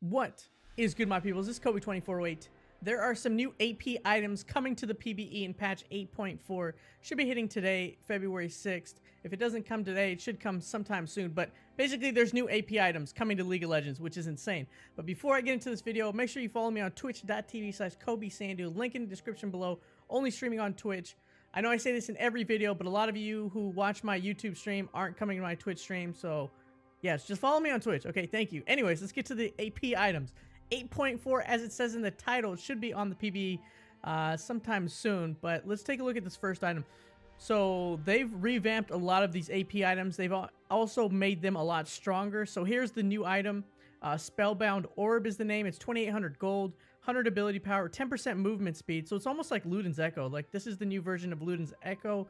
What is good, my peoples? This is Kobe2408. There are some new AP items coming to the PBE in patch 8.4. Should be hitting today, February 6th. If it doesn't come today, it should come sometime soon. But basically, there's new AP items coming to League of Legends, which is insane. But before I get into this video, make sure you follow me on twitch.tv/KobeSandu. Link in the description below. Only streaming on Twitch. I know I say this in every video, but a lot of you who watch my YouTube stream aren't coming to my Twitch stream, so yes, just follow me on Twitch. Okay, thank you. Anyways, let's get to the AP items. 8.4, as it says in the title, it should be on the PBE sometime soon, but let's take a look at this first item. So they've revamped a lot of these AP items. They've also made them a lot stronger. So here's the new item. Spellbound Orb is the name. It's 2,800 gold, 100 ability power, 10% movement speed. So it's almost like Ludens Echo. Like, this is the new version of Ludens Echo.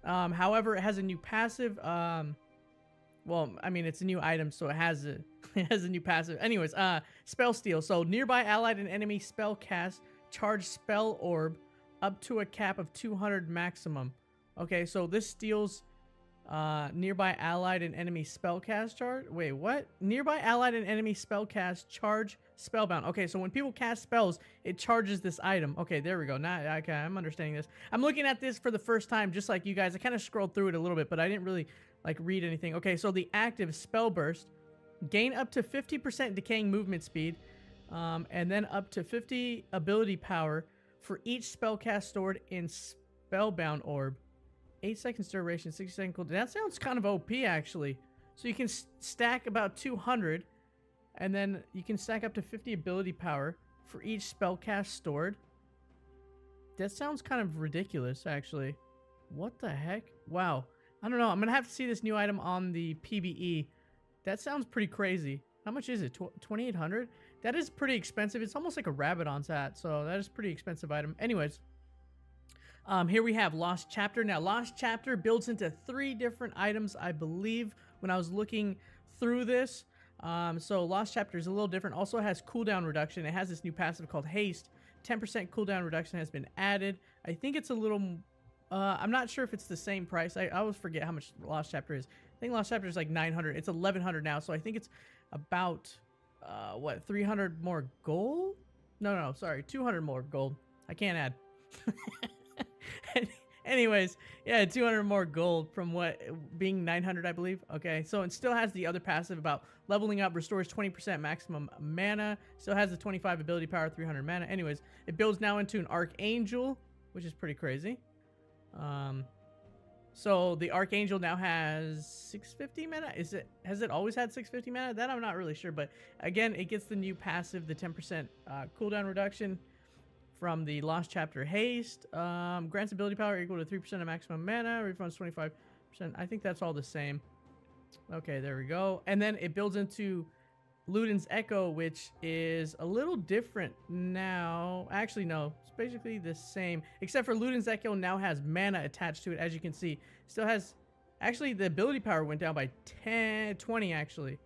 However, it has a new passive. Well, I mean, it's a new item, so it has a new passive. Anyways, spell steal. So nearby allied and enemy spell cast charge spell orb up to a cap of 200 maximum. Okay, so this steals nearby allied and enemy spell cast charge. Wait, what? Nearby allied and enemy spell cast charge spellbound. Okay, so when people cast spells, it charges this item. Okay, there we go. Now, okay, I'm understanding this. I'm looking at this for the first time, just like you guys. I kind of scrolled through it a little bit, but I didn't really like read anything. Okay, so the active spell burst, gain up to 50% decaying movement speed, and then up to 50 ability power for each spell cast stored in Spellbound Orb. 8 seconds duration, 60 second cooldown. That sounds kind of OP, actually. So you can stack about 200, and then you can stack up to 50 ability power for each spell cast stored. That sounds kind of ridiculous, actually. What the heck? Wow. I don't know. I'm going to have to see this new item on the PBE. That sounds pretty crazy. How much is it? 2,800? That is pretty expensive. It's almost like a Rabadon's hat, so that is a pretty expensive item. Anyways. Here we have Lost Chapter. Now, Lost Chapter builds into 3 different items, I believe, when I was looking through this. So Lost Chapter is a little different. Also has cooldown reduction. It has this new passive called Haste. 10% cooldown reduction has been added. I think it's a little... I'm not sure if it's the same price. I always forget how much Lost Chapter is. I think Lost Chapter is like 900. It's 1,100 now, so I think it's about, what, 300 more gold? No, sorry, 200 more gold. I can't add. Anyways, yeah, 200 more gold from what being 900, I believe. Okay, so it still has the other passive about leveling up, restores 20% maximum mana. Still has the 25 ability power, 300 mana. Anyways, it builds now into an Archangel, which is pretty crazy. So the Archangel now has 650 mana. Has it always had 650 mana? That I'm not really sure, but again, it gets the new passive, the 10% cooldown reduction from the Lost Chapter Haste. Grants ability power equal to 3% of maximum mana. Refunds 25%. I think that's all the same. Okay, there we go. And then it builds into Ludens Echo, which is a little different now. Actually, no. It's basically the same. Except for Ludens Echo now has mana attached to it, as you can see. Still has... Actually, the ability power went down by 20, actually.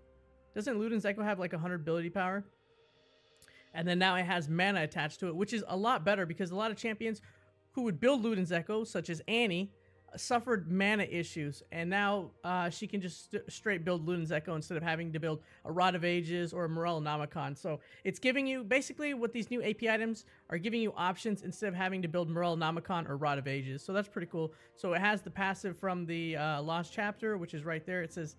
Doesn't Ludens Echo have like 100 ability power? And then now it has mana attached to it, which is a lot better because a lot of champions who would build Ludens Echo, such as Annie, suffered mana issues. And now she can just straight build Ludens Echo instead of having to build a Rod of Ages or a Morellonomicon. So it's giving you, basically what these new AP items are giving you options instead of having to build Morellonomicon or Rod of Ages. So that's pretty cool. So it has the passive from the Lost Chapter, which is right there. It says,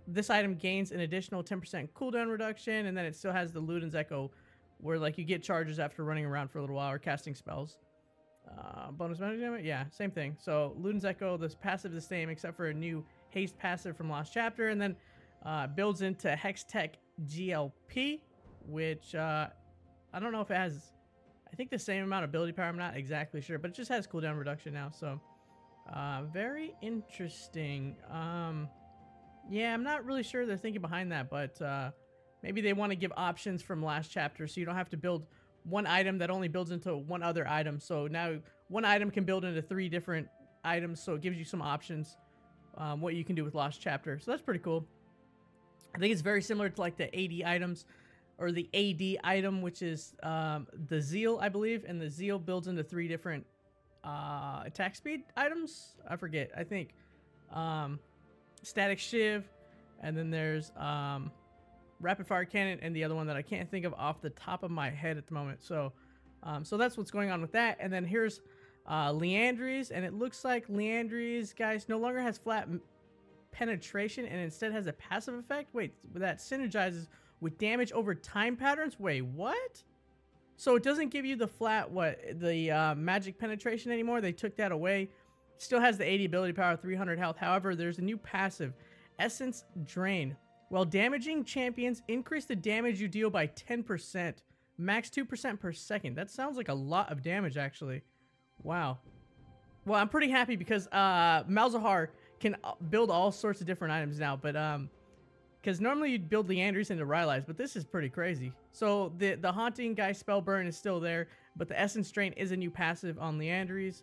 this item gains an additional 10% cooldown reduction, and then it still has the Ludens Echo, where like you get charges after running around for a little while or casting spells. Bonus magic damage? Yeah, same thing. So Ludens Echo, this passive is the same except for a new haste passive from Lost Chapter, and then builds into Hextech GLP, which I don't know if it has, I think the same amount of ability power. I'm not exactly sure, but it just has cooldown reduction now. So very interesting. Yeah, I'm not really sure they're thinking behind that, but maybe they want to give options from Last Chapter so you don't have to build one item that only builds into one other item. So now one item can build into 3 different items, so it gives you some options what you can do with Lost Chapter. So that's pretty cool. I think it's very similar to like the AD items, or the AD item, which is the Zeal, I believe, and the Zeal builds into 3 different attack speed items. I forget. I think Static Shiv, and then there's rapid fire cannon, and the other one that I can't think of off the top of my head at the moment. So, so that's what's going on with that. And then here's Liandries, and it looks like Liandries, guys, no longer has flat penetration and instead has a passive effect. Wait, that synergizes with damage over time patterns. Wait, what? So it doesn't give you the flat magic penetration anymore. They took that away. Still has the 80 ability power, 300 health. However, there's a new passive, Essence Drain. While damaging champions, increase the damage you deal by 10%, max 2% per second. That sounds like a lot of damage, actually. Wow. Well, I'm pretty happy because Malzahar can build all sorts of different items now, but because normally you'd build Liandries into Rylai's, but this is pretty crazy. So the Haunting Guise spell burn is still there, but the Essence Drain is a new passive on Liandries.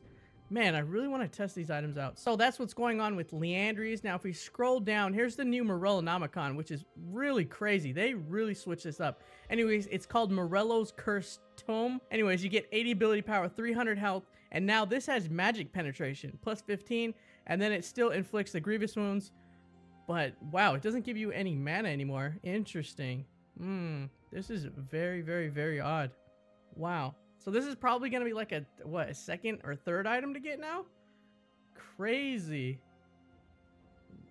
Man, I really want to test these items out. So that's what's going on with Liandries. Now, if we scroll down, here's the new Morellonomicon, which is really crazy. They really switched this up. Anyways, it's called Morello's Cursed Tome. Anyways, you get 80 ability power, 300 health, and now this has magic penetration, plus 15, and then it still inflicts the Grievous Wounds. But, wow, it doesn't give you any mana anymore. Interesting. This is very, very, very odd. Wow. So this is probably going to be like a second or third item to get now? Crazy.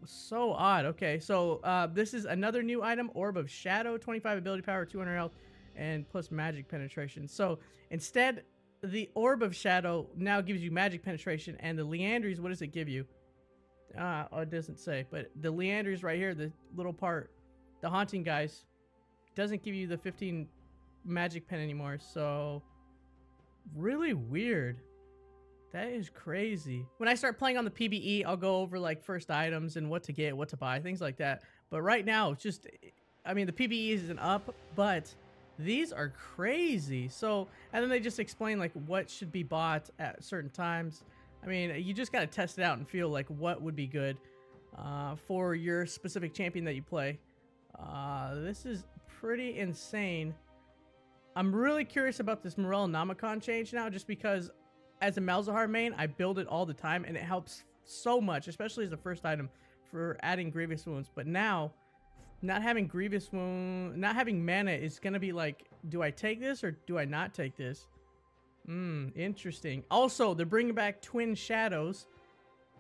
So odd. Okay, so this is another new item, Orb of Shadow, 25 ability power, 200 health, and plus magic penetration. So instead, the Orb of Shadow now gives you magic penetration, and the Liandries, what does it give you? Oh, it doesn't say, but the Liandries right here, the little part, the Haunting Guise, doesn't give you the 15 magic pen anymore, so really weird. That is crazy. When I start playing on the PBE, I'll go over like first items and what to get, what to buy, things like that. But right now, it's just, I mean, the PBE isn't up, but these are crazy. So, and then they just explain like what should be bought at certain times. I mean, you just got to test it out and feel like what would be good for your specific champion that you play. This is pretty insane. I'm really curious about this Morellonomicon change now, just because as a Malzahar main, I build it all the time, and it helps so much, especially as the first item for adding Grievous Wounds. But now, not having Grievous Wound, not having mana is going to be like, do I take this or do I not take this? Interesting. Also, they're bringing back Twin Shadows,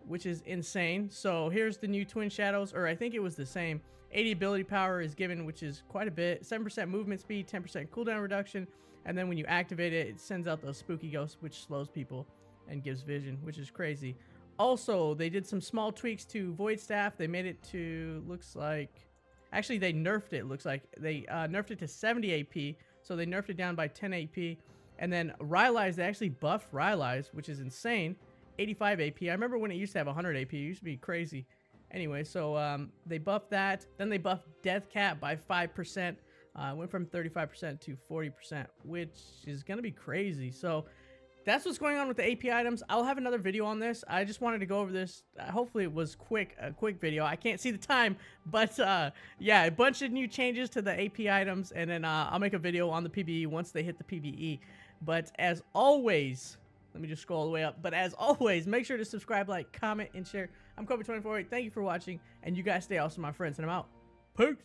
which is insane. So here's the new Twin Shadows, or I think it was the same. 80 ability power is given, which is quite a bit. 7% movement speed, 10% cooldown reduction. And then when you activate it, it sends out those spooky ghosts, which slows people and gives vision, which is crazy. Also, they did some small tweaks to Void Staff. They made it to, looks like, actually they nerfed it, looks like. They nerfed it to 70 AP, so they nerfed it down by 10 AP. And then Rylai's, they actually buffed Rylai's, which is insane. 85 AP. I remember when it used to have 100 AP. It used to be crazy. Anyway, so they buffed that. Then they buffed Death Cap by 5%. Went from 35% to 40%, which is going to be crazy. So that's what's going on with the AP items. I'll have another video on this. I just wanted to go over this. Hopefully it was a quick video. I can't see the time, but yeah, a bunch of new changes to the AP items, and then I'll make a video on the PBE once they hit the PBE. But as always, let me just scroll all the way up. But as always, make sure to subscribe, like, comment, and share. I'm Kobe24. Thank you for watching, and you guys stay awesome, my friends, and I'm out. Peace.